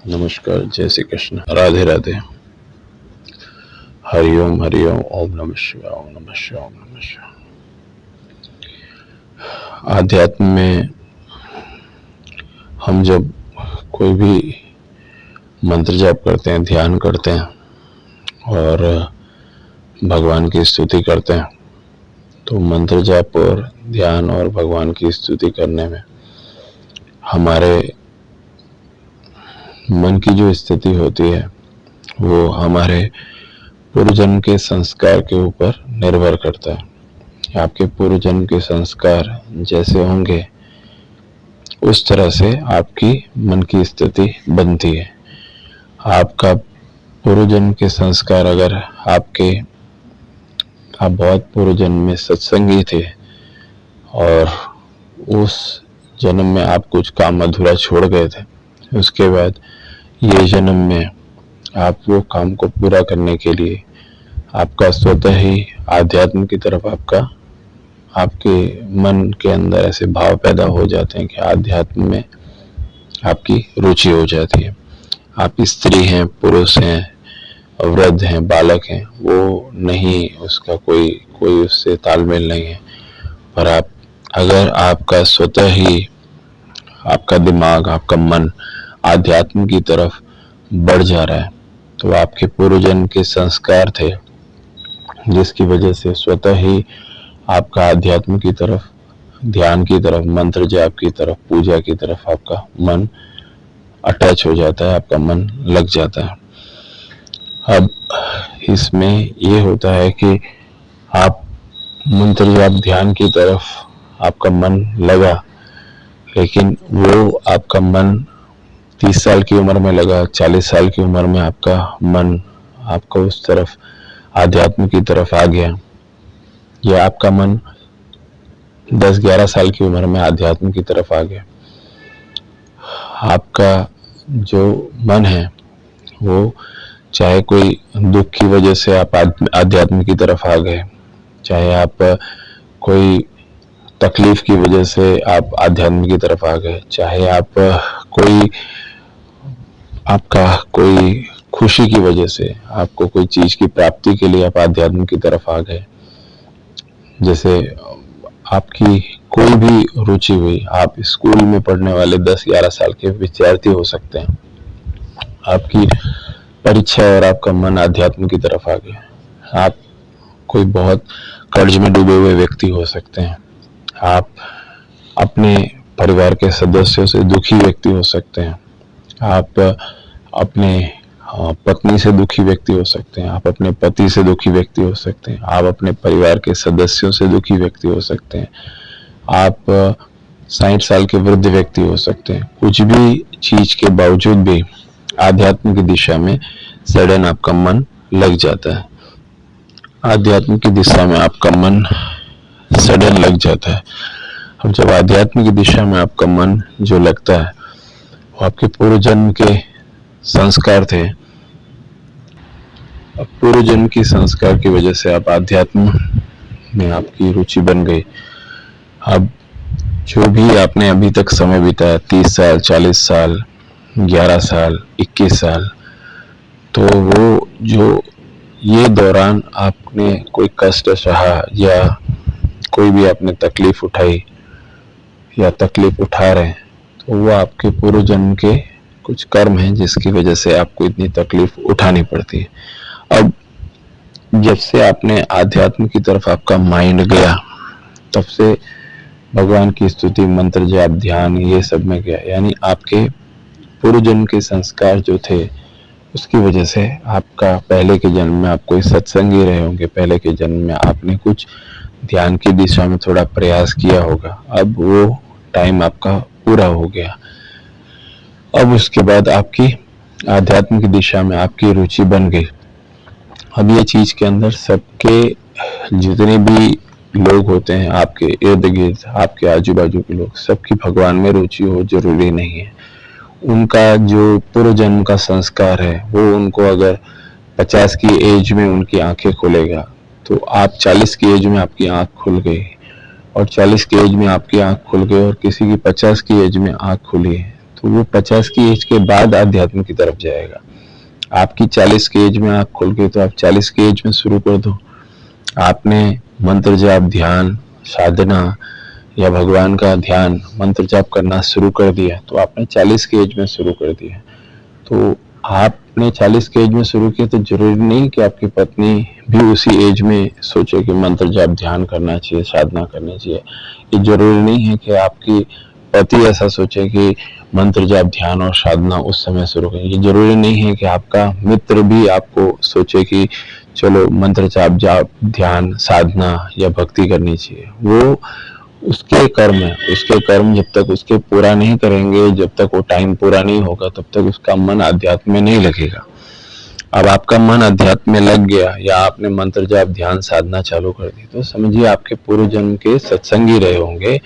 नमस्कार, जय श्री कृष्ण, राधे राधे, हरिओम हरिओम, ओम नमः शिवाय, ओम नमः शिवाय, ओम नमः शिवाय। आध्यात्म में हम जब कोई भी मंत्र जाप करते हैं, ध्यान करते हैं और भगवान की स्तुति करते हैं, तो मंत्र जाप और ध्यान और भगवान की स्तुति करने में हमारे मन की जो स्थिति होती है वो हमारे पूर्व जन्म के संस्कार के ऊपर निर्भर करता है। आपके पूर्व जन्म के संस्कार जैसे होंगे उस तरह से आपकी मन की स्थिति बनती है। आपका पूर्व जन्म के संस्कार अगर आप बहुत पूर्व जन्म में सत्संगी थे और उस जन्म में आप कुछ काम अधूरा छोड़ गए थे, उसके बाद ये जन्म में आप वो काम को पूरा करने के लिए आपका स्वतः ही आध्यात्म की तरफ आपके मन के अंदर ऐसे भाव पैदा हो जाते हैं कि आध्यात्म में आपकी रुचि हो जाती है। आप स्त्री हैं, पुरुष हैं, वृद्ध हैं, बालक हैं, वो नहीं, उसका कोई उससे तालमेल नहीं है। पर अगर आपका स्वतः ही आपका दिमाग, आपका मन आध्यात्म की तरफ बढ़ जा रहा है, तो आपके पूर्व जन्म के संस्कार थे जिसकी वजह से स्वतः ही आपका आध्यात्म की तरफ, ध्यान की तरफ, मंत्र जाप की तरफ, पूजा की तरफ आपका मन अटैच हो जाता है, आपका मन लग जाता है। अब इसमें ये होता है कि आप मंत्र जाप ध्यान की तरफ आपका मन लगा, लेकिन वो आपका मन 30 साल की उम्र में लगा, 40 साल की उम्र में आपका मन आपका उस तरफ आध्यात्म की तरफ आ गया, या आपका मन 10-11 साल की उम्र में आध्यात्म की तरफ आ गया। आपका जो मन है वो चाहे कोई दुख की वजह से आप आध्यात्म की तरफ आ गए, चाहे आप कोई तकलीफ की वजह से आप आध्यात्म की तरफ आ गए, चाहे आप कोई खुशी की वजह से, आपको कोई चीज की प्राप्ति के लिए आप आध्यात्म की तरफ आ गए। जैसे आपकी कोई भी रुचि हुई, आप स्कूल में पढ़ने वाले 10-11 साल के विद्यार्थी हो सकते हैं, आपकी परीक्षा और आपका मन आध्यात्म की तरफ आ गया। आप कोई बहुत कर्ज में डूबे हुए व्यक्ति हो सकते हैं, आप अपने परिवार के सदस्यों से दुखी व्यक्ति हो सकते हैं, आप अपने पत्नी से दुखी व्यक्ति हो सकते हैं, आप अपने पति से दुखी व्यक्ति हो सकते हैं, आप अपने परिवार के सदस्यों से दुखी व्यक्ति हो सकते हैं, आप 60 साल के वृद्ध व्यक्ति हो सकते हैं। कुछ भी चीज के बावजूद भी आध्यात्म की दिशा में सडन आपका मन लग जाता है। आध्यात्म की दिशा में आपका मन सडन लग जाता है। अब जब आध्यात्म की दिशा में आपका मन जो लगता है वो आपके पूर्व जन्म के संस्कार थे। अब पूर्व जन्म की संस्कार की वजह से आप आध्यात्म में आपकी रुचि बन गई। अब जो भी आपने अभी तक समय बिताया, 30 साल, 40 साल, 11 साल, 21 साल, तो वो जो ये दौरान आपने कोई कष्ट सहा या कोई भी आपने तकलीफ उठाई या तकलीफ उठा रहे हैं, तो वो आपके पूर्व जन्म के कुछ कर्म हैं जिसकी वजह से आपको इतनी तकलीफ उठानी पड़ती है। अब जब से आपने आध्यात्म की तरफ आपका माइंड गया, तब से भगवान की स्तुति, मंत्र जाप, ध्यान ये सब में गया, यानी आपके पूर्व जन्म के संस्कार जो थे उसकी वजह से आपका पहले के जन्म में आप कोई सत्संगी रहे होंगे, पहले के जन्म में आपने कुछ ध्यान की दिशा में थोड़ा प्रयास किया होगा। अब वो टाइम आपका पूरा हो गया। अब उसके बाद आपकी आध्यात्म की दिशा में आपकी रुचि बन गई। अब ये चीज के अंदर सबके, जितने भी लोग होते हैं आपके इर्द गिर्द, आपके आजू बाजू के लोग, सबकी भगवान में रुचि हो जरूरी नहीं है। उनका जो पूर्व जन्म का संस्कार है वो उनको अगर 50 की एज में उनकी आंखें खोलेगा, तो आप 40 की एज में आपकी आंख खुल गई, और 40 की एज में आपकी आंख खुल गई और किसी की 50 की एज में आंख खुली है, तो वो 50 की एज के बाद आध्यात्म की तरफ जाएगा। आपकी 40 की एज में आँख खुल गई तो आप 40 की एज में शुरू कर दो। आपने मंत्र जाप, ध्यान, साधना या भगवान का ध्यान, मंत्र जाप करना शुरू कर दिया तो आपने 40 की एज में शुरू कर दिया। तो आपने 40 की एज में शुरू किया तो जरूरी नहीं कि आपकी पत्नी भी उसी एज में सोचे कि मंत्र जाप ध्यान करना चाहिए, साधना करनी चाहिए। ये जरूरी नहीं है कि आपकी पति ऐसा सोचे कि मंत्र जाप ध्यान और साधना उस समय शुरू करें। ये जरूरी नहीं है कि आपका मित्र भी आपको सोचे कि चलो मंत्र जाप ध्यान, साधना या भक्ति करनी चाहिए। वो उसके कर्म है, उसके कर्म जब तक उसके पूरा नहीं करेंगे, जब तक वो टाइम पूरा नहीं होगा, तब तक उसका मन अध्यात्म में नहीं लगेगा। अब आपका मन अध्यात्म में लग गया या आपने मंत्र जाप, ध्यान, साधना चालू कर दी तो समझिए आपके पूर्व जन्म के सत्संगी रहे होंगे।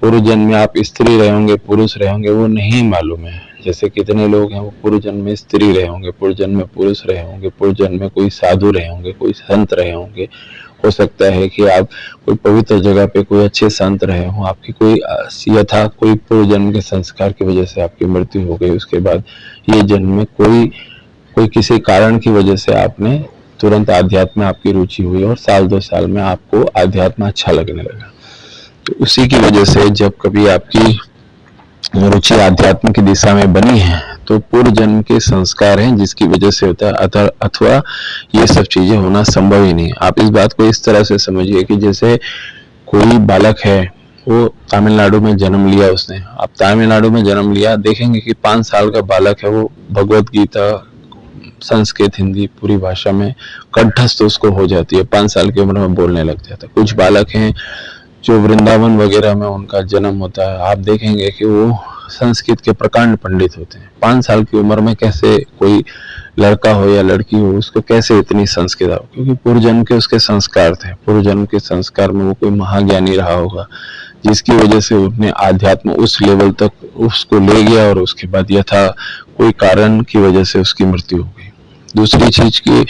पूर्व जन्म में आप स्त्री रहे होंगे, पुरुष रहे होंगे, वो नहीं मालूम है। जैसे कितने लोग हैं वो पूर्व जन्म में स्त्री रहे होंगे, पूर्व जन्म में पुरुष रहे होंगे, पूर्व जन्म में कोई साधु रहे होंगे, कोई संत रहे होंगे। हो सकता है कि आप कोई पवित्र जगह पे कोई अच्छे संत रहे हो, आपकी कोई यथा कोई पूर्व जन्म के संस्कार की वजह से आपकी मृत्यु हो गई। उसके बाद ये जन्म में कोई किसी कारण की वजह से आपने तुरंत आध्यात्म में आपकी रुचि हुई और साल 2 साल में आपको आध्यात्म अच्छा लगने लगा। तो उसी की वजह से जब कभी आपकी रुचि आध्यात्म की दिशा में बनी है तो पूर्व जन्म के संस्कार हैं जिसकी वजह से होता है, अथवा ये सब चीजें होना संभव ही नहीं। आप इस बात को इस तरह से समझिए कि जैसे कोई बालक है, वो तमिलनाडु में जन्म लिया उसने। आप तमिलनाडु में जन्म लिया, देखेंगे कि 5 साल का बालक है, वो भगवत गीता, संस्कृत, हिंदी पूरी भाषा में कंठस्थ उसको हो जाती है, 5 साल की उम्र में बोलने लग जाता है। कुछ बालक हैं जो वृंदावन वगैरह में उनका जन्म होता है, आप देखेंगे कि वो संस्कृत के प्रकांड पंडित होते हैं। 5 साल की उम्र में कैसे कोई लड़का हो या लड़की हो उसको कैसे इतनी संस्कृत हो, क्योंकि पूर्व जन्म के उसके संस्कार थे। पूर्व जन्म के संस्कार में वो कोई महाज्ञानी रहा होगा जिसकी वजह से उसने आध्यात्म उस लेवल तक उसको ले गया और उसके बाद यथा कोई कारण की वजह से उसकी मृत्यु हो गई। दूसरी चीज की,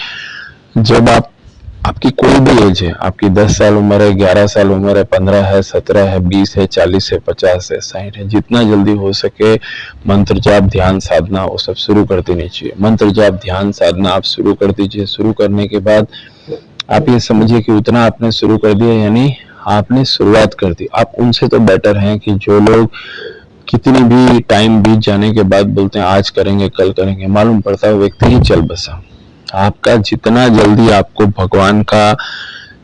जब आपकी कोई भी एज है, आपकी 10 साल उम्र है, 11 साल उम्र है, 15 है, 17 है, 20 है, 40 है, 50 है, 60 है, जितना जल्दी हो सके मंत्र जाप, ध्यान, साधना वो सब शुरू कर देनी चाहिए। मंत्र जाप, ध्यान, साधना आप शुरू कर दीजिए। शुरू करने के बाद आप ये समझिए कि उतना आपने शुरू कर दिया, यानी आपने शुरुआत कर दी। आप उनसे तो बेटर हैं कि जो लोग कितनी भी टाइम बीत जाने के बाद बोलते हैं आज करेंगे, कल करेंगे, मालूम पड़ता है व्यक्ति ही चल बसा। आपका जितना जल्दी आपको भगवान का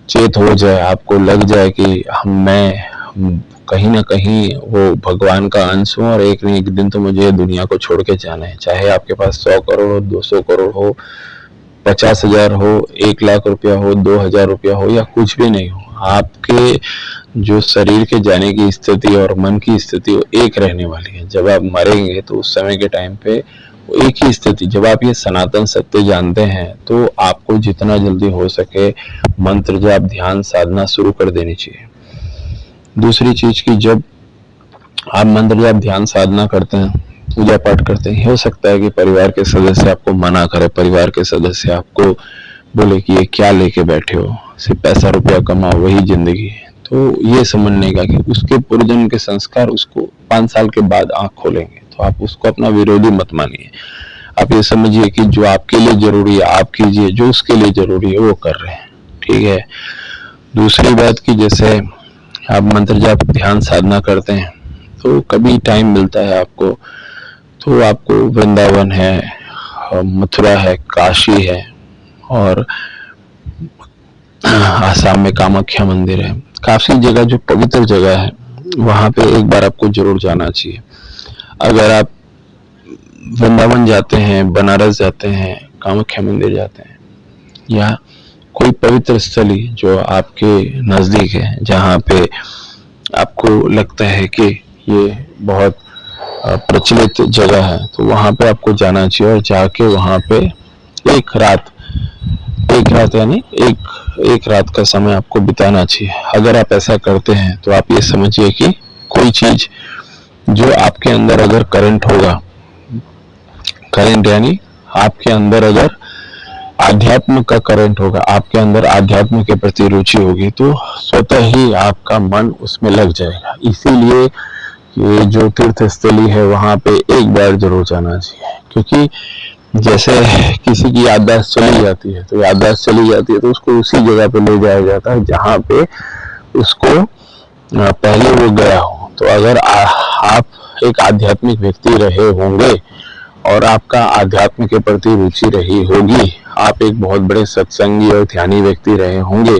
चेत हो जाए, आपको लग जाए कि मैं कहीं ना कहीं वो भगवान का अंश हूँ और एक न एक दिन तो मुझे दुनिया को छोड़ के जाना है, चाहे आपके पास 100 करोड़ हो, 200 करोड़ हो, 50,000 हो, 1 लाख रुपया हो, 2,000 रुपया हो या कुछ भी नहीं हो, आपके जो शरीर के जाने की स्थिति और मन की स्थिति वो एक रहने वाली है। जब आप मरेंगे तो उस समय के टाइम पे एक ही स्थिति, जब आप ये सनातन सत्य जानते हैं तो आपको जितना जल्दी हो सके मंत्र जाप, ध्यान, साधना शुरू कर देनी चाहिए। दूसरी चीज की, जब आप मंत्र जाप, ध्यान, साधना करते हैं, पूजा पाठ करते हैं, हो सकता है कि परिवार के सदस्य आपको मना करे, परिवार के सदस्य आपको बोले कि ये क्या लेके बैठे हो, सिर्फ पैसा रुपया कमाओ वही जिंदगी है। तो ये समझने का कि उसके पूर्वजन्म के संस्कार उसको 5 साल के बाद आंख खोलेंगे, तो आप उसको अपना विरोधी मत मानिए। आप ये समझिए कि जो आपके लिए जरूरी है आप कीजिए, जो उसके लिए जरूरी है वो कर रहे हैं, ठीक है। दूसरी बात की, जैसे आप मंत्र जाप, ध्यान, साधना करते हैं तो कभी टाइम मिलता है आपको तो आपको वृंदावन है, मथुरा है, काशी है और आसाम में कामाख्या मंदिर है, काफी जगह जो पवित्र जगह है वहां पे एक बार आपको जरूर जाना चाहिए। अगर आप वृंदावन जाते हैं, बनारस जाते हैं, कामाख्या मंदिर जाते हैं या कोई पवित्र स्थली जो आपके नजदीक है, जहाँ पे आपको लगता है कि ये बहुत प्रचलित जगह है, तो वहां पे आपको जाना चाहिए और जाके वहां पे एक रात यानी एक रात का समय आपको बिताना चाहिए। अगर आप ऐसा करते हैं तो आप ये समझिए कि कोई चीज जो आपके अंदर अगर करंट होगा, करंट यानी आपके अंदर अगर आध्यात्म का करंट होगा, आपके अंदर आध्यात्म के प्रति रुचि होगी तो स्वतः ही आपका मन उसमें लग जाएगा। इसीलिए कि जो तीर्थ स्थली है वहां पे एक बार जरूर जाना चाहिए। क्योंकि जैसे किसी की याददाश्त चली जाती है, तो याददाश्त चली जाती है तो उसको उसी जगह पे ले जाया जाता है जहाँ पे उसको पहले वो गया हो। तो अगर आप एक आध्यात्मिक व्यक्ति रहे होंगे और आपका आध्यात्म के प्रति रुचि रही होगी, आप एक बहुत बड़े सत्संगी और ध्यानी व्यक्ति रहे होंगे,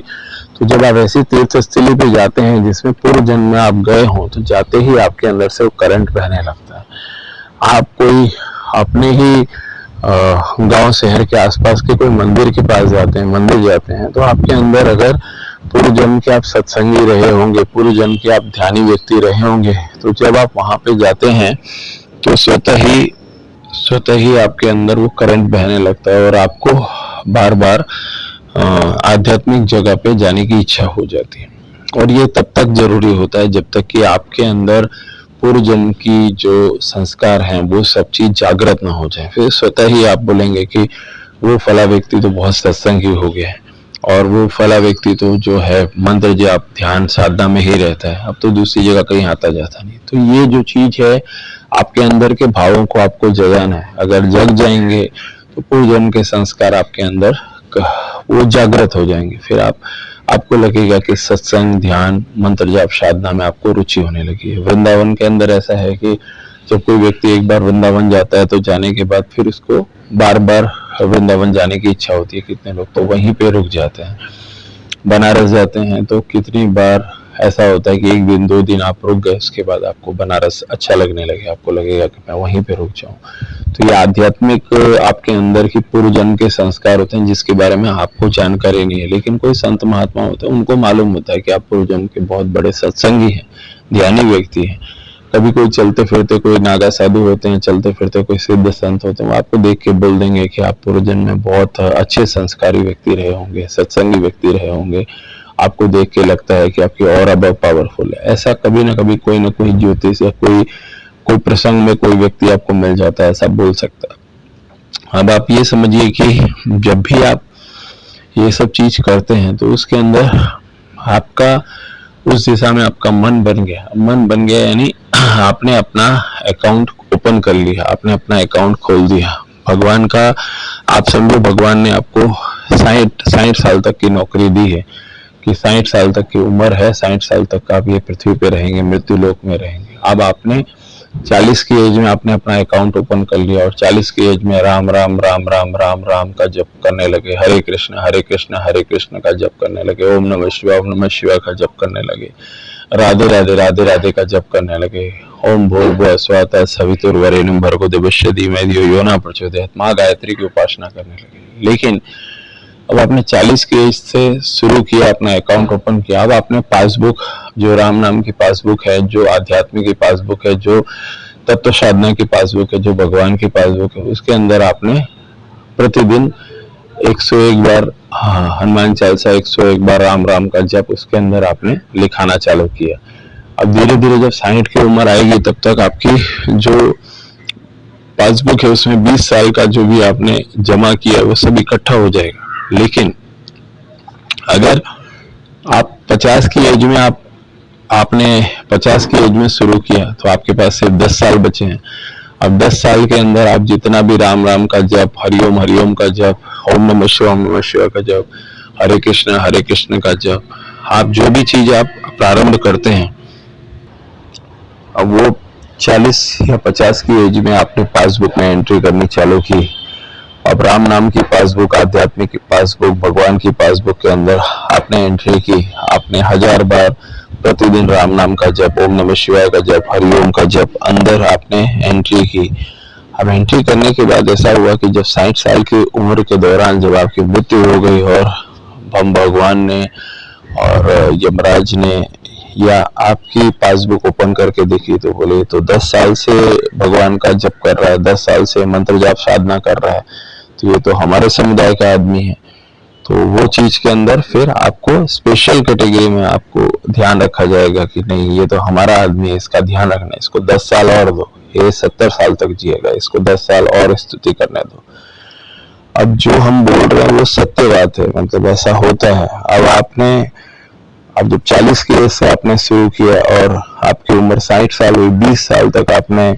तो जब आप ऐसी तीर्थ स्थली पे जाते हैं जिसमें पूर्व जन्म में आप गए हों, तो जाते ही आपके अंदर से वो करंट बहने लगता है। आप कोई अपने ही गांव शहर के आसपास के कोई मंदिर के पास जाते हैं, मंदिर जाते हैं, तो आपके अंदर अगर पूर्व जन्म के आप सत्संगी रहे होंगे, पूर्व जन्म के आप ध्यानी व्यक्ति रहे होंगे, तो जब आप वहां पे जाते हैं तो स्वतः ही आपके अंदर वो करंट बहने लगता है और आपको बार बार आध्यात्मिक जगह पे जाने की इच्छा हो जाती है। और ये तब तक जरूरी होता है जब तक कि आपके अंदर पूर्व जन्म की जो संस्कार हैं वो सब चीज जागृत ना हो जाए। फिर स्वतः ही आप बोलेंगे कि वो फला व्यक्ति तो बहुत सत्संगी हो गया है और वो फला व्यक्ति तो जो है मंत्र जाप ध्यान साधना में ही रहता है, अब तो दूसरी जगह कहीं आता जाता नहीं। तो ये जो चीज है आपके अंदर के भावों को आपको जगाना है। अगर जग जाएंगे तो पूर्व जन्म के संस्कार आपके अंदर वो जागृत हो जाएंगे। फिर आपको लगेगा कि सत्संग ध्यान मंत्र जाप साधना में आपको रुचि होने लगी है। वृंदावन के अंदर ऐसा है कि जब कोई व्यक्ति एक बार वृंदावन जाता है तो जाने के बाद फिर उसको बार बार वृंदावन जाने की इच्छा होती है। कितने लोग तो वहीं पे रुक जाते हैं। बनारस जाते हैं तो कितनी बार ऐसा होता है कि एक दिन दो दिन आप रुक गए, उसके बाद आपको बनारस अच्छा लगने लगे, आपको लगेगा कि मैं वहीं पे रुक जाऊं। तो ये आध्यात्मिक आपके अंदर की पूर्व जन्म के संस्कार होते हैं जिसके बारे में आपको जानकारी नहीं है, लेकिन कोई संत महात्मा होते हैं उनको मालूम होता है कि आप पूर्व जन्म के बहुत बड़े सत्संगी हैं, ध्यानी व्यक्ति हैं। कभी कोई चलते फिरते कोई नागा साधु होते हैं, चलते फिरते कोई सिद्ध संत होते हैं, वो आपको देख के बोल देंगे कि आप पूर्व जन्म में बहुत अच्छे संस्कारी व्यक्ति रहे होंगे, सत्संगी व्यक्ति रहे होंगे। आपको देख के लगता है कि आपकी और अब पावरफुल है। ऐसा कभी ना कभी कोई ना कोई ज्योतिष या कोई प्रसंग में कोई व्यक्ति आपको मिल जाता है, ऐसा बोल सकता है। अब आप ये समझिए कि जब भी आप ये सब चीज करते हैं तो उसके अंदर आपका उस दिशा में आपका मन बन गया। मन बन गया यानी आपने अपना अकाउंट ओपन कर लिया, आपने अपना अकाउंट खोल दिया। भगवान का आप समझो, भगवान ने आपको 60 साल तक की नौकरी दी है कि 60 साल तक की उम्र है, 60 साल तक आप ये पृथ्वी पे रहेंगे, मृत्यु लोक में रहेंगे। अब आपने 40 की एज में आपने अपना अकाउंट ओपन कर लिया और 40 की एज में राम राम राम राम राम राम का जप करने लगे, हरे कृष्ण हरे कृष्ण का जप करने लगे, ओम नमः शिवाय का जप करने लगे, राधे राधे राधे राधे का जप करने लगे, ओम भूर्भुवः स्वः सवितुर्वरेण्यं भर्गो देवस्य धीमहि धियो यो न प्रचोदयात्, माँ गायत्री की उपासना करने लगे। लेकिन अब आपने 40 की एज से शुरू किया, अपना अकाउंट ओपन किया। अब आपने पासबुक, जो राम नाम की पासबुक है, जो आध्यात्म की पासबुक है, जो तत्व साधना की पासबुक है, जो भगवान की पासबुक है, उसके अंदर आपने प्रतिदिन 101 बार हनुमान चालीसा, 101 बार राम राम का जप उसके अंदर आपने लिखाना चालू किया। अब धीरे धीरे जब 60 की उम्र आएगी तब तक आपकी जो पासबुक है उसमें 20 साल का जो भी आपने जमा किया वो सब इकट्ठा हो जाएगा। लेकिन अगर आप 50 की एज में आपने 50 की एज में शुरू किया तो आपके पास सिर्फ 10 साल बचे हैं। अब 10 साल के अंदर आप जितना भी राम राम का जप, हरिओम का जप, ओम नमः शिवाय का जप, हरे कृष्ण का जप, आप जो भी चीज आप प्रारंभ करते हैं, अब वो 40 या 50 की एज में आपने पासबुक में एंट्री करनी चालू की। अब राम नाम की पासबुक, आध्यात्मिक की पासबुक, भगवान की पासबुक के अंदर आपने एंट्री की। आपने 1000 बार प्रतिदिन राम नाम का जप, ओम नमः शिवाय का जप, हरिओम का जप अंदर आपने एंट्री की। अब एंट्री करने के बाद ऐसा हुआ कि जब 60 साल की उम्र के दौरान जब आपकी मृत्यु हो गई और हम भगवान ने और यमराज ने या आपकी पासबुक ओपन करके देखी तो बोले तो 10 साल से भगवान का जप कर रहा है, 10 साल से मंत्र जाप साधना कर रहा है, तो ये तो हमारे समुदाय का आदमी है। तो वो चीज के अंदर फिर आपको स्पेशल कैटेगरी में आपको ध्यान रखा जाएगा कि नहीं, ये तो हमारा आदमी है, इसका ध्यान रखना, इसको 10 साल और दो, ये 70 साल तक जिएगा, इसको 10 साल और स्तुति करने दो। अब जो हम बोल रहे हैं वो सत्य बात है, मतलब ऐसा होता है। अब आपने अब जब 40 की एज से आपने शुरू किया और आपकी उम्र 60 साल हुई, 20 साल तक आपने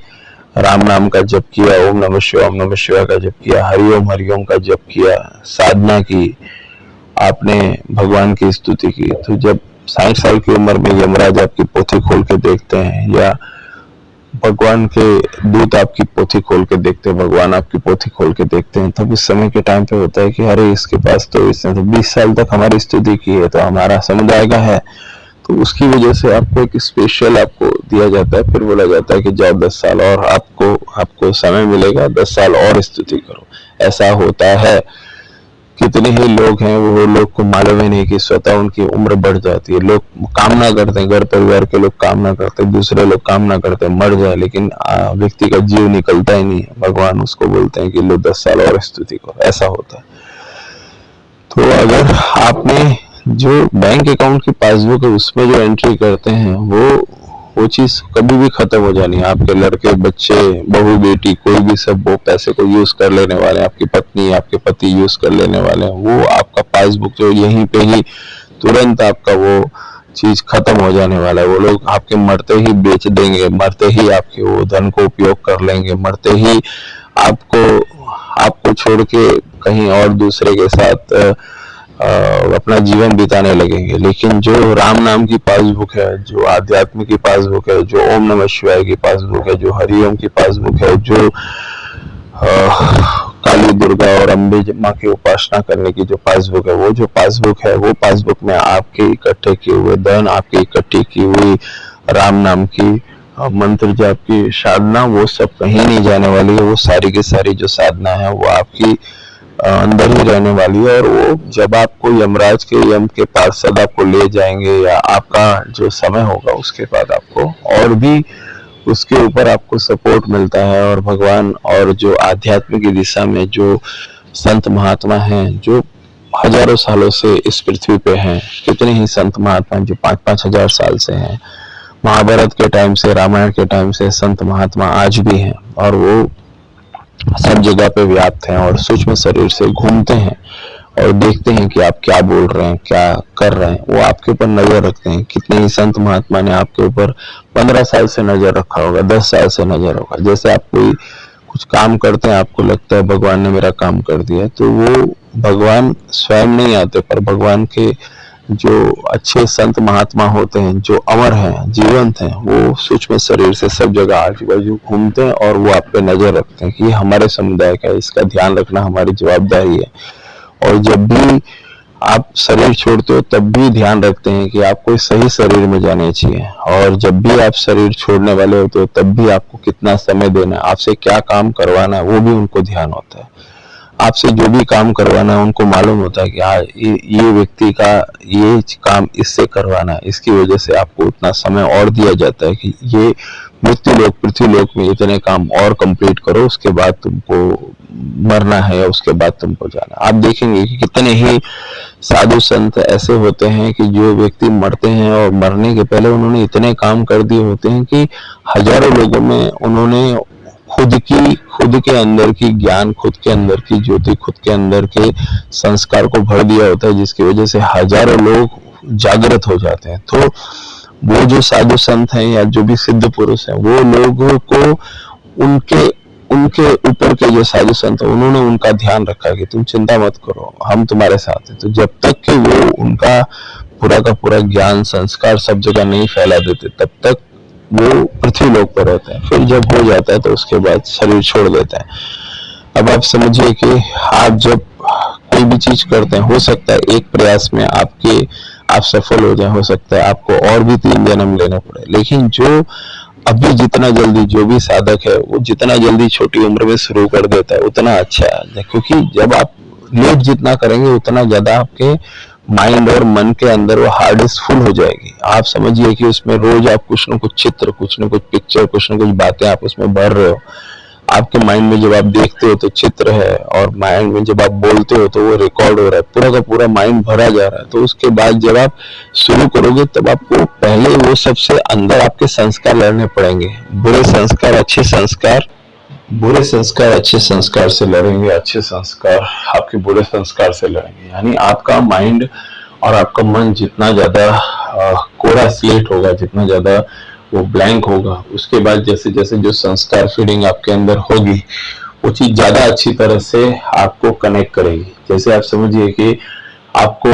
राम नाम का जप किया, ओम नमः शिवाय का जप किया, हरिओम का जप किया, साधना की, आपने भगवान की स्तुति की, तो जब 60 साल की उम्र में यमराज आपकी पोथी खोल के देखते हैं या भगवान के दूत आपकी पोथी खोल के देखते हैं, भगवान आपकी पोथी खोल के देखते हैं, तब इस समय के टाइम पे होता है कि अरे इसके पास तो इसने तो 20 साल तक हमारी स्तुति की है, तो हमारा समुदाय का है, तो उसकी वजह से आपको एक स्पेशल आपको दिया जाता है। फिर बोला जाता है कि जाओ 10 साल और आपको समय मिलेगा, 10 साल और स्तुति करो। ऐसा होता है। कितने ही लोग हैं वो लोग को मालूम ही नहीं कि स्वतः उनकी उम्र बढ़ जाती है। लोग कामना करते हैं, घर परिवार के लोग कामना करते हैं, दूसरे लोग कामना करते हैं मर जाए, लेकिन व्यक्ति का जीव निकलता ही नहीं है। भगवान उसको बोलते हैं कि लो 10 साल और स्तुति करो। ऐसा होता है। तो अगर आपने जो बैंक अकाउंट की पासबुक है उसमें जो एंट्री करते हैं वो चीज कभी भी खत्म हो जानी है। आपके लड़के, बच्चे, बहू, बेटी, कोई भी सब वो पैसे को यूज कर लेने वाले हैं, आपकी पत्नी, आपके पति यूज कर लेने वाले हैं। वो आपका पासबुक जो यहीं पे ही तुरंत आपका वो चीज खत्म हो जाने वाला है। वो लोग आपके मरते ही बेच देंगे, मरते ही आपके वो धन को उपयोग कर लेंगे, मरते ही आपको छोड़ के कहीं और दूसरे के साथ अपना जीवन बिताने लगेंगे। लेकिन जो राम नाम की पासबुक है, जो आध्यात्म की पासबुक है, जो ओम नमः शिवाय की पासबुक है, जो हरिओम की पासबुक है, जो काली, दुर्गा और अम्बे माँ की उपासना करने की जो पासबुक है, वो पासबुक में आपके इकट्ठे किए हुए धन, आपकी इकट्ठी की हुई राम नाम की मंत्र जाप की साधना, वो सब कहीं नहीं जाने वाली है। वो सारी की सारी जो साधना है वो आपकी अंदर ही रहने वाली है। और वो जब आपको यमराज के यम के पार्षद आपको ले जाएंगे या आपका जो समय होगा उसके बाद आपको और भी उसके ऊपर आपको सपोर्ट मिलता है। और भगवान और जो आध्यात्म की दिशा में जो संत महात्मा हैं, जो हजारों सालों से इस पृथ्वी पे हैं, कितने ही संत महात्मा जो 5-5 हजार साल से हैं, महाभारत के टाइम से, रामायण के टाइम से संत महात्मा आज भी हैं और वो सब जगह पे व्याप्त हैं और सूक्ष्म शरीर से घूमते हैं और देखते हैं कि आप क्या बोल रहे हैं, क्या कर रहे हैं। वो आपके ऊपर नजर रखते हैं। कितने ही संत महात्मा ने आपके ऊपर 15 साल से नजर रखा होगा, 10 साल से नजर होगा। जैसे आप कोई कुछ काम करते हैं, आपको लगता है भगवान ने मेरा काम कर दिया, तो वो भगवान स्वयं नहीं आते, पर भगवान के जो अच्छे संत महात्मा होते हैं, जो अमर हैं, जीवंत हैं, वो सूक्ष्म शरीर से सब जगह आजू बाजू घूमते हैं और वो आप पे नजर रखते हैं कि हमारे समुदाय का, इसका ध्यान रखना हमारी जवाबदारी है। और जब भी आप शरीर छोड़ते हो तब भी ध्यान रखते हैं कि आपको इस सही शरीर में जाने चाहिए। और जब भी आप शरीर छोड़ने वाले होते हो तब भी आपको कितना समय देना है, आपसे क्या काम करवाना है, वो भी उनको ध्यान होता है। आपसे जो भी काम करवाना है उनको मालूम होता है कि ये व्यक्ति का ये काम इससे करवाना है, इसकी वजह से आपको उतना समय और दिया जाता है कि ये मृत्यु लोक, पृथ्वी लोक में इतने काम और कंप्लीट करो, उसके बाद तुमको मरना है या उसके बाद तुमको जाना। आप देखेंगे कि कितने ही साधु संत ऐसे होते हैं कि जो व्यक्ति मरते हैं और मरने के पहले उन्होंने इतने काम कर दिए होते हैं कि हजारों लोगों में उन्होंने खुद के अंदर की ज्ञान, खुद के अंदर की ज्योति, खुद के अंदर के संस्कार को भर दिया होता है, जिसकी वजह से हजारों लोग जागृत हो जाते हैं। तो वो जो साधु संत हैं या जो भी सिद्ध पुरुष हैं, वो लोगों को उनके ऊपर के जो साधु संत हैं, उन्होंने उनका ध्यान रखा कि तुम चिंता मत करो, हम तुम्हारे साथ हैं। तो जब तक कि वो उनका पूरा का पूरा ज्ञान, संस्कार सब जगह नहीं फैला देते, तब तक वो पृथ्वी लोक पर होते हैं। फिर जब हो जाता है तो उसके बाद शरीर छोड़ देता है। अब आप समझिए कि आप जब कोई भी चीज करते हैं, हो सकता है एक प्रयास में आप सफल हो जाए, हो सकता है आपको और भी 3 जन्म लेने पड़े, लेकिन जो अभी जितना जल्दी जो भी साधक है वो जितना जल्दी छोटी उम्र में शुरू कर देता है उतना अच्छा है। क्योंकि जब आप लेट जितना करेंगे उतना ज्यादा आपके माइंड और मन के अंदर वो हार्ड डिस्क फुल हो जाएगी। आप समझिए कि उसमें रोज आप कुछ न कुछ चित्र, कुछ न कुछ पिक्चर, कुछ न कुछ बातें आप उसमें भर रहे हो। आपके माइंड में जब आप देखते हो तो चित्र है, और माइंड में जब आप बोलते हो तो वो रिकॉर्ड हो रहा है, पूरा का पूरा माइंड भरा जा रहा है। तो उसके बाद जब आप शुरू करोगे तब आपको पहले वो सबसे अंदर आपके संस्कार लड़ने पड़ेंगे। बुरे संस्कार अच्छे संस्कार से लड़ेंगे, अच्छे संस्कार आपके बुरे संस्कार से लड़ेंगे। यानी आपका माइंड और आपका मन जितना ज्यादा कोरा स्लेट होगा, जितना ज्यादा वो ब्लैंक होगा, उसके बाद जैसे जैसे जो संस्कार फीडिंग आपके अंदर होगी वो चीज ज्यादा अच्छी तरह से आपको कनेक्ट करेगी। जैसे आप समझिए कि आपको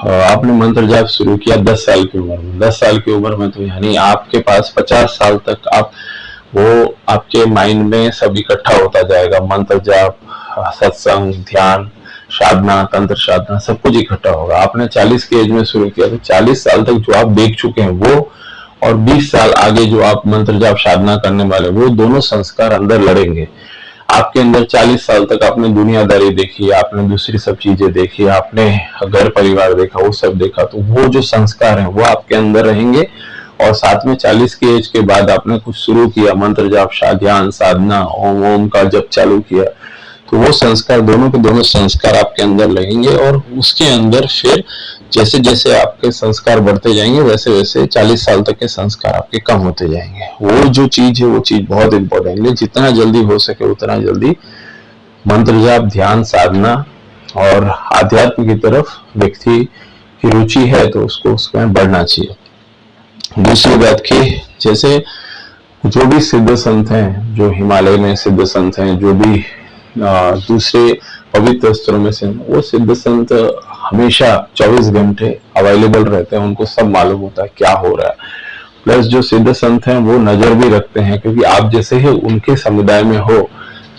आपने मंत्र जाप शुरू किया 10 साल की उम्र में। 10 साल की उम्र में तो यानी आपके पास 50 साल तक आप वो आपके माइंड में सब इकट्ठा होता जाएगा। मंत्र जाप, सत्संग, ध्यान, साधना, तंत्र साधना, सब कुछ इकट्ठा होगा। आपने 40 की एज में शुरू किया तो 40 साल तक जो आप देख चुके हैं वो, और 20 साल आगे जो आप मंत्र जाप साधना करने वाले, वो दोनों संस्कार अंदर लड़ेंगे। आपके अंदर 40 साल तक आपने दुनियादारी देखी, आपने दूसरी सब चीजें देखी, आपने घर परिवार देखा, वो सब देखा, तो वो जो संस्कार है वो आपके अंदर रहेंगे। और साथ में 40 की एज के बाद आपने कुछ शुरू किया, मंत्र जाप, ध्यान, साधना, ओम ओम का जप चालू किया, तो वो संस्कार, दोनों के दोनों संस्कार आपके अंदर लगेंगे। और उसके अंदर फिर जैसे जैसे आपके संस्कार बढ़ते जाएंगे वैसे वैसे 40 साल तक के संस्कार आपके कम होते जाएंगे। वो जो चीज है वो चीज बहुत इंपॉर्टेंट है। जितना जल्दी हो सके उतना जल्दी मंत्र जाप, ध्यान, साधना और आध्यात्म की तरफ व्यक्ति की रुचि है तो उसको उसमें बढ़ना चाहिए। दूसरी बात की, जैसे जो भी सिद्ध संत हैं, जो हिमालय में सिद्ध संत हैं, जो भी दूसरे पवित्र स्त्रों में से, वो सिद्ध संत हमेशा 24 घंटे अवेलेबल रहते हैं, उनको सब मालूम होता है क्या हो रहा है। प्लस जो सिद्ध संत हैं वो नजर भी रखते हैं, क्योंकि आप जैसे ही उनके समुदाय में हो,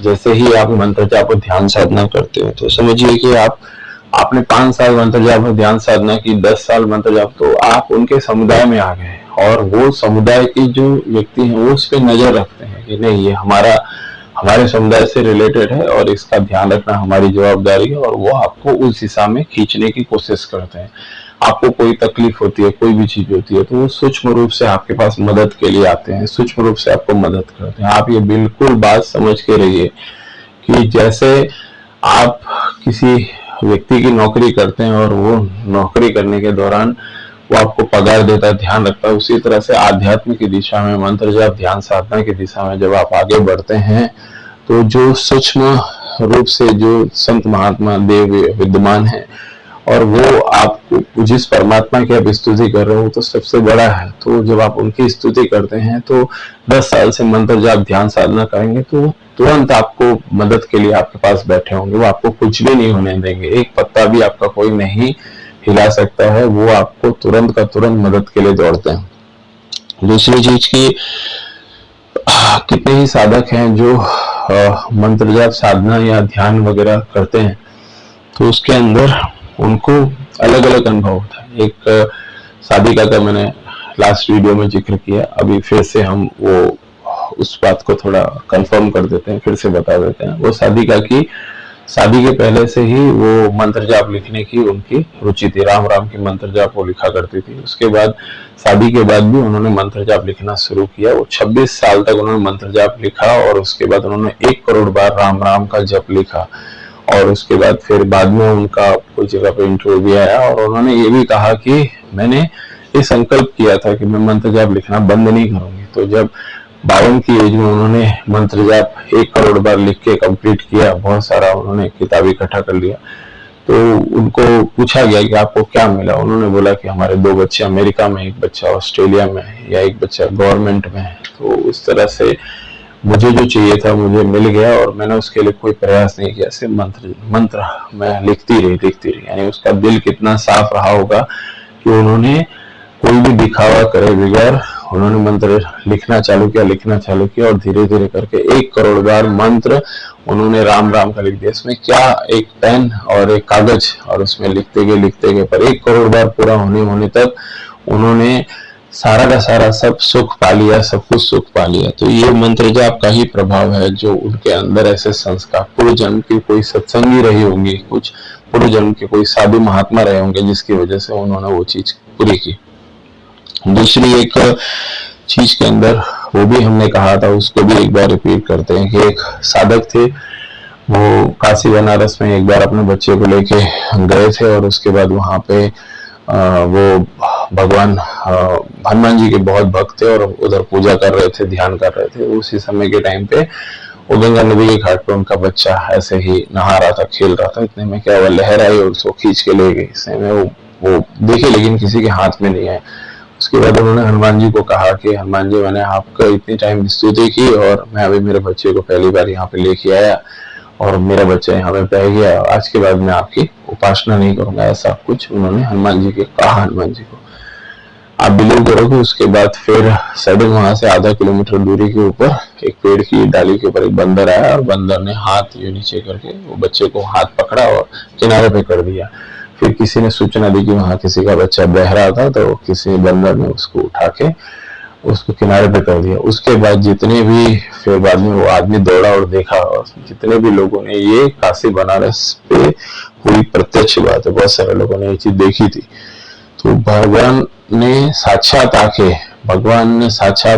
जैसे ही आप मंत्र जाप और ध्यान साधना करते हो, तो समझिए कि आपने 5 साल मंत्र जाप और ध्यान साधना की, 10 साल मंत्र जाप, तो आप उनके समुदाय में आ गए। और वो समुदाय के जो व्यक्ति हैं वो उस पर नजर रखते हैं कि नहीं, ये हमारे समुदाय से रिलेटेड है और इसका ध्यान रखना हमारी जवाबदारी है, और वो आपको उस दिशा में खींचने की कोशिश करते हैं। आपको कोई तकलीफ होती है, कोई भी चीज होती है, तो वो सूक्ष्म रूप से आपके पास मदद के लिए आते हैं, सूक्ष्म रूप से आपको मदद करते हैं। आप ये बिल्कुल बात समझ के रहिए कि जैसे आप किसी व्यक्ति की नौकरी करते हैं और वो नौकरी करने के दौरान वो आपको पगार देता है, ध्यान रखता है, उसी तरह से आध्यात्म की दिशा में, मंत्र जाप, ध्यान साधना की दिशा में जब आप आगे बढ़ते हैं तो जो सूक्ष्म रूप से जो संत महात्मा देव विद्यमान है और वो आपको, जिस परमात्मा की आप स्तुति कर रहे हो तो सबसे बड़ा है, तो जब आप उनकी स्तुति करते हैं तो 10 साल से मंत्र जाप ध्यान साधना करेंगे तो तुरंत आपको मदद के लिए आपके पास बैठे होंगे। वो आपको कुछ भी नहीं होने देंगे, एक पत्ता भी आपका कोई नहीं हिला सकता है, वो आपको तुरंत का तुरंत मदद के लिए दौड़ते हैं। दूसरी चीज की, कितने ही साधक हैं जो मंत्र जाप साधना या ध्यान वगैरह करते हैं तो उसके अंदर उनको अलग अलग अनुभव होता है। एक साधिका का मैंने लास्ट वीडियो में जिक्र किया, अभी फिर से हम वो उस बात को थोड़ा कंफर्म कर देते हैं, फिर से बता देते हैं। वो साधिका की शादी के पहले से ही वो मंत्र जाप लिखने की उनकी रुचि थी, राम राम की मंत्र जाप वो लिखा करती थी। उसके बाद शादी के बाद भी उन्होंने मंत्र जाप लिखना शुरू किया। वो 26 साल तक उन्होंने मंत्र जाप लिखा और उसके बाद उन्होंने 1 करोड़ बार राम राम का जप लिखा। और उसके बाद फिर बाद में उनका कोई जगह पे इंटरव्यू भी आया और उन्होंने ये भी कहा कि मैंने ये संकल्प किया था कि मैं मंत्र जाप लिखना बंद नहीं करूंगी। तो जब 52 की एज में उन्होंने मंत्र जाप 1 करोड़ बार लिख के कंप्लीट किया, बहुत सारा उन्होंने किताब इकट्ठा कर लिया। तो उनको पूछा गया कि आपको क्या मिला, उन्होंने बोला कि हमारे 2 बच्चे अमेरिका में, एक बच्चा ऑस्ट्रेलिया में है या एक बच्चा गवर्नमेंट में है। तो उस तरह से मुझे जो चाहिए था मुझे मिल गया और मैंने उसके लिए कोई प्रयास नहीं किया, सिर्फ मंत्र मैं लिखती रही। यानी उसका दिल कितना साफ रहा होगा कि उन्होंने कोई भी दिखावा करे बगैर उन्होंने मंत्र लिखना चालू किया और धीरे धीरे करके 1 करोड़ बार मंत्र उन्होंने राम राम का लिख दिया। इसमें क्या, एक पेन और एक कागज, और उसमें लिखते गए पर 1 करोड़ बार पूरा होने तक उन्होंने सारा का सारा सब सुख पा लिया, सब कुछ सुख पा लिया। तो ये मंत्र जाप का ही प्रभाव है जो उनके अंदर ऐसे संस्कार, पूर्व जन्म की कोई सत्संगी रही होंगी, कुछ पूर्व जन्म के कोई साधु महात्मा रहे होंगे जिसकी वजह से उन्होंने वो चीज पूरी की। दूसरी एक चीज के अंदर वो भी हमने कहा था, उसको भी एक बार रिपीट करते हैं कि एक साधक थे, वो काशी बनारस में एक बार अपने बच्चे को लेके गए थे और उसके बाद वहां पे वो भगवान हनुमान जी के बहुत भक्त थे और उधर पूजा कर रहे थे, ध्यान कर रहे थे। उसी समय के टाइम पे वो गंगा नदी के घाट पे उनका बच्चा ऐसे ही नहा रहा था, खेल रहा था, इतने में क्या हुआ, लहर आई और उसको खींच के ले गई। इसमें वो वो देखे लेकिन किसी के हाथ में नहीं आए। उसके बाद उन्होंने हनुमान जी को कहा कि हनुमान जी, मैंने आपका इतनी टाइम स्तुति की और मैं अभी मेरे बच्चे को पहली बार यहाँ पे लेके आया और मेरा बच्चा यहाँ पे बह गया, आज के बाद मैं आपकी उपासना नहीं करूंगा। ऐसा कुछ उन्होंने हनुमान जी के कहा हनुमान जी को। आप बिलीव करोगे उसके बाद फिर सडन वहां से आधा किलोमीटर दूरी के ऊपर एक पेड़ की डाली के ऊपर एक बंदर आया और बंदर ने हाथ यूं नीचे करके वो बच्चे को हाथ पकड़ा और किनारे पे कर दिया। फिर किसी ने सूचना दी कि वहां किसी का बच्चा बह रहा था, तो किसी बंदर ने उसको उठा के उसको किनारे पे कर दिया। उसके बाद जितने भी फिर बाद में वो आदमी दौड़ा और देखा, और जितने भी लोगों ने, ये काशी बनारस पे हुई प्रत्यक्ष बात है, बहुत सारे लोगों ने ये चीज देखी थी। तो भगवान ने साक्षात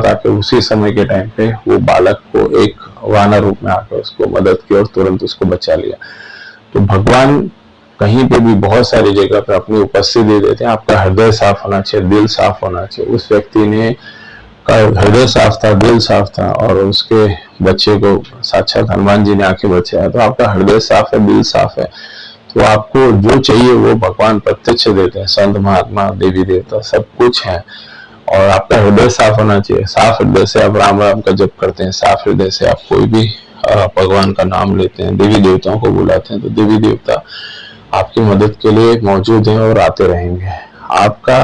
आके उसी समय के टाइम पे वो बालक को एक वानर रूप में आकर उसको मदद की और तुरंत उसको बचा लिया। तो भगवान कहीं पे भी बहुत सारी जगह पे अपनी उपस्थिति दे देते हैं। आपका हृदय साफ होना चाहिए, दिल साफ होना चाहिए। उस व्यक्ति ने का हृदय साफ था, दिल साफ था और उसके बच्चे को साक्षात हनुमान जी ने आके बचाया। तो आपका हृदय साफ है, दिल साफ है, तो आपको जो चाहिए वो भगवान प्रत्यक्ष देते हैं। संत महात्मा देवी देवता सब कुछ है। और आपका हृदय साफ होना चाहिए। साफ हृदय से आप राम राम का जप करते हैं, साफ हृदय से आप कोई भी भगवान का नाम लेते हैं, देवी देवताओं को बुलाते हैं, तो देवी देवता आपकी मदद के लिए मौजूद हैं और आते रहेंगे। आपका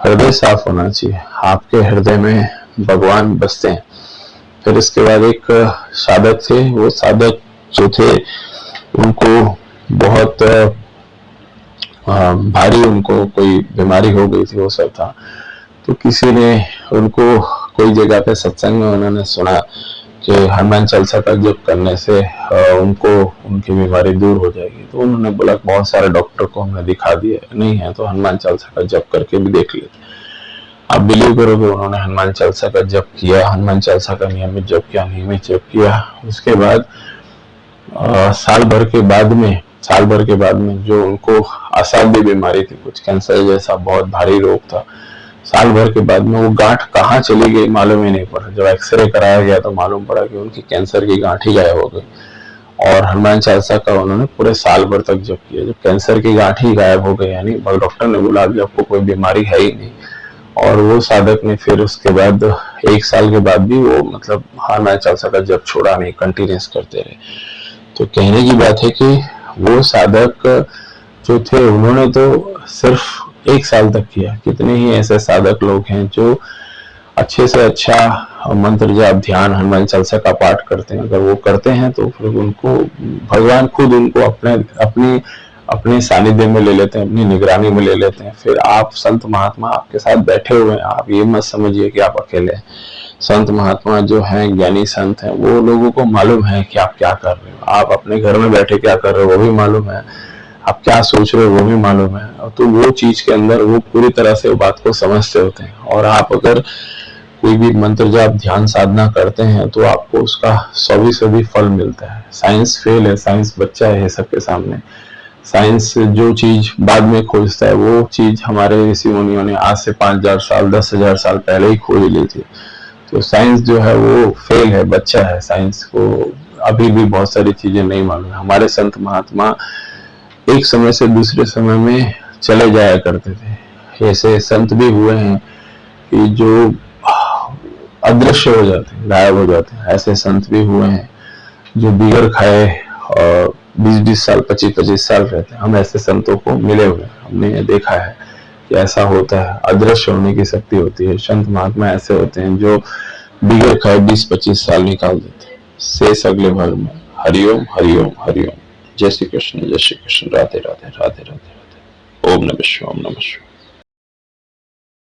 हृदय साफ होना चाहिए, आपके हृदय में भगवान बसते हैं। फिर इसके बाद एक साधक थे, वो साधक जो थे उनको बहुत भारी, उनको कोई बीमारी हो गई थी, वो सब था। तो किसी ने उनको कोई जगह पे सत्संग में उन्होंने सुना कि हनुमान चालीसा का जप करने से उनको उनकी बीमारी दूर हो जाएगी। तो उन्होंने बोला बहुत सारे डॉक्टर को हमने दिखा दिया, नहीं है तो हनुमान चालीसा का जप करके भी देख लेते। आप बिलीव करोगे उन्होंने हनुमान चालीसा का जप किया, हनुमान चालीसा का नियमित जप किया। उसके बाद साल भर के बाद में जो उनको असाध्य बीमारी थी, कुछ कैंसर जैसा बहुत भारी रोग था, साल भर के बाद में वो गांठ कहाँ चली गई मालूम ही नहीं पड़ा। जब एक्सरे कराया गया तो मालूम पड़ा कि उनकी कैंसर की गांठ ही गायब हो गई। और हनुमान चालीसा का उन्होंने पूरे साल भर तक जप किया। जब कैंसर की गांठ ही गायब हो गई, यानी डॉक्टर ने बोला अभी आपको कोई बीमारी है ही नहीं। और वो साधक ने फिर उसके बाद 1 साल के बाद भी वो मतलब हनुमान चालीसा का जप छोड़ा नहीं, कंटिन्यूस करते रहे। तो कहने की बात है कि वो साधक जो थे उन्होंने तो सिर्फ 1 साल तक किया। कितने ही ऐसे साधक लोग हैं जो अच्छे से अच्छा मंत्र जाप ध्यान हनुमान चालीसा का पाठ करते हैं। अगर वो करते हैं तो फिर उनको भगवान खुद उनको अपने सानिध्य में ले लेते हैं, अपनी निगरानी में ले लेते हैं। फिर आप संत महात्मा आपके साथ बैठे हुए हैं, आप ये मत समझिए कि आप अकेले हैं। संत महात्मा जो हैं, ज्ञानी संत हैं, वो लोगों को मालूम है कि आप क्या कर रहे हो। आप अपने घर में बैठे क्या कर रहे हो वो भी मालूम है, आप क्या सोच रहे हो वो भी मालूम है। तो वो चीज के अंदर वो पूरी तरह से बात को समझते होते हैं। और आप अगर कोई भी मंत्र जाप ध्यान साधना करते हैं तो आपको उसका 100% फल मिलता है। साइंस फेल है, साइंस बच्चा है सबके सामने। साइंस जो चीज बाद में खोजता है वो चीज हमारे ऋषि मुनियों ने आज से 5000 साल 10,000 साल पहले ही खोज ली थी। तो साइंस जो है वो फेल है, बच्चा है। साइंस को अभी भी बहुत सारी चीजें नहीं मालूम है। हमारे संत महात्मा एक समय से दूसरे समय में चले जाया करते थे। ऐसे संत भी हुए हैं कि जो अदृश्य हो जाते हैं, गायब हो जाते हैं। ऐसे संत भी हुए हैं जो बिगर खाए और 20-20 साल 25-25 साल रहते हैं। हम ऐसे संतों को मिले हुए, हमने देखा है कि ऐसा होता है। अदृश्य होने की शक्ति होती है। संत महात्मा ऐसे होते हैं जो बिगर खाए 20-25 साल निकाल देते हैं। शेष अगले भाग में। हरिओम हरिओम हरिओम। जय श्री कृष्ण, जय श्री कृष्ण। राधे राधे राधे राधे राधे। ओम नमः शिवाय, ओम नमः शिवाय।